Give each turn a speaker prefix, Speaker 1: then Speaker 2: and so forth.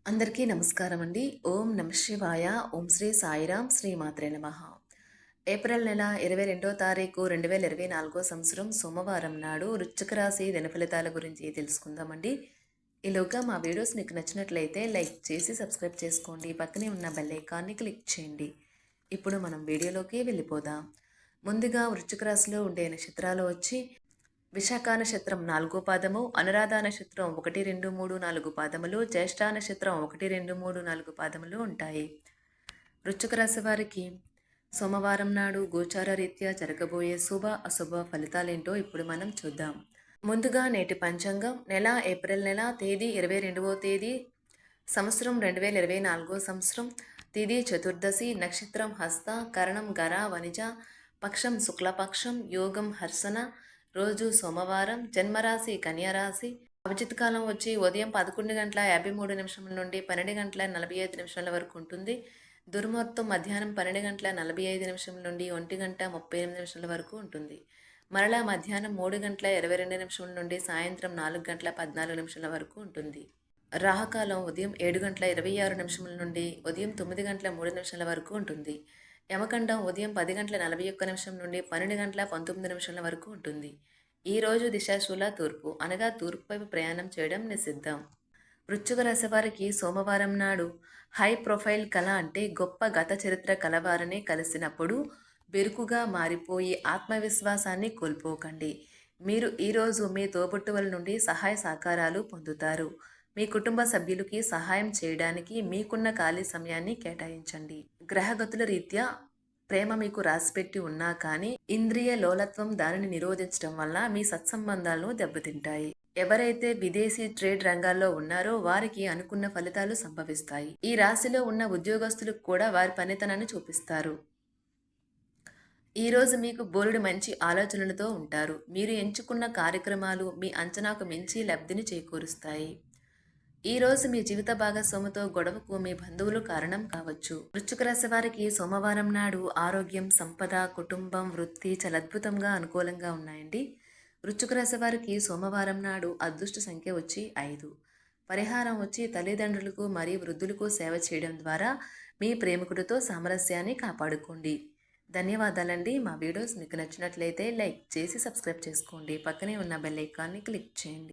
Speaker 1: అందరికీ నమస్కారం అండి. ఓం నమః శివాయ. ఓం శ్రీ సాయిరాం. శ్రీ మాత్రే నమః. ఏప్రిల్ నెల 22వ తారీఖు 2024 సంవత్సరం సోమవారం నాడు వృశ్చిక రాశి దినఫలితాల గురించి తెలుసుకుందామండి. ఈలోగా మా వీడియోస్ మీకు నచ్చినట్లయితే లైక్ చేసి సబ్స్క్రైబ్ చేసుకోండి. పక్కనే ఉన్న బెల్ ఐకాన్ని క్లిక్ చేయండి. ఇప్పుడు మనం వీడియోలోకి వెళ్ళిపోదాం. ముందుగా వృశ్చిక రాశిలో ఉండే నక్షత్రాలు వచ్చి విశాఖ నక్షత్రం 4 పాదము, అనురాధ నక్షత్రం 1, 2, 3, 4 పాదములు, జ్యేష్ఠ నక్షత్రం 1, 2, 3, 4 పాదములు ఉంటాయి. వృశ్చిక రాశి వారికి సోమవారం నాడు గోచార రీత్యా జరగబోయే శుభ అశుభ ఫలితాలేంటో ఇప్పుడు మనం చూద్దాం. ముందుగా నేటి పంచాంగం నెల ఏప్రిల్ నెల తేదీ 22వ తేదీ సంవత్సరం 2024 సంవత్సరం తిథి చతుర్దశి నక్షత్రం హస్త కరణం గర వనిజ పక్షం శుక్లపక్షం యోగం హర్సన రోజు సోమవారం జన్మరాశి కన్యారాశి అభిజిత్ కాలం వచ్చి ఉదయం 11:53 నుండి 12:45 వరకు ఉంటుంది. దుర్ముహూర్తం మధ్యాహ్నం 12:45 నుండి 1:38 వరకు ఉంటుంది. మరలా మధ్యాహ్నం 3:22 నుండి సాయంత్రం 4:14 వరకు ఉంటుంది. రాహుకాలం ఉదయం 7:26 నుండి ఉదయం 9:03 వరకు ఉంటుంది. యమకండం ఉదయం 10:41 నుండి 12:19 వరకు ఉంటుంది. ఈరోజు దిశాశూల తూర్పు అనగా తూర్పు వైపు ప్రయాణం చేయడం నిషిద్ధం. వృశ్చిక రాశి వారికి సోమవారం నాడు హై ప్రొఫైల్ కళ అంటే గొప్ప గత చరిత్ర కలవారనే కలిసినప్పుడు బెరుకుగా మారిపోయి ఆత్మవిశ్వాసాన్ని కోల్పోకండి. మీరు ఈరోజు మీ తోబుట్టువుల నుండి సహాయ సహకారాలు పొందుతారు. మీ కుటుంబ సభ్యులకి సహాయం చేయడానికి మీకున్న ఖాళీ సమయాన్ని కేటాయించండి. గ్రహగతుల రీత్యా ప్రేమ మీకు రాసిపెట్టి ఉన్నా కానీ ఇంద్రియ లోలత్వం దానిని నిరోధించడం వల్ల మీ సత్సంబంధాలను దెబ్బతింటాయి. ఎవరైతే విదేశీ ట్రేడ్ రంగాల్లో ఉన్నారో వారికి అనుకున్న ఫలితాలు సంభవిస్తాయి. ఈ రాశిలో ఉన్న ఉద్యోగస్తులకు కూడా వారి పనితనాన్ని చూపిస్తారు. ఈరోజు మీకు బోలెడు మంచి ఆలోచనలతో ఉంటారు. మీరు ఎంచుకున్న కార్యక్రమాలు మీ అంచనాకు మించి లబ్ధిని చేకూరుస్తాయి. ఈరోజు మీ జీవిత భాగస్వామితో గొడవకు మీ బంధువులు కారణం కావచ్చు. వృశ్చిక రాశి వారికి సోమవారం నాడు ఆరోగ్యం, సంపద, కుటుంబం, వృత్తి చాలా అద్భుతంగా అనుకూలంగా ఉన్నాయండి. వృశ్చిక రాశి వారికి సోమవారం నాడు అదృష్ట సంఖ్య వచ్చి 5. పరిహారం వచ్చి తల్లిదండ్రులకు మరియు వృద్ధులకు సేవ చేయడం ద్వారా మీ ప్రేమికుడితో సామరస్యాన్ని కాపాడుకోండి. ధన్యవాదాలండి. మా వీడియోస్ మీకు నచ్చినట్లయితే లైక్ చేసి సబ్స్క్రైబ్ చేసుకోండి. పక్కనే ఉన్న బెల్ ఐకాన్ని క్లిక్ చేయండి.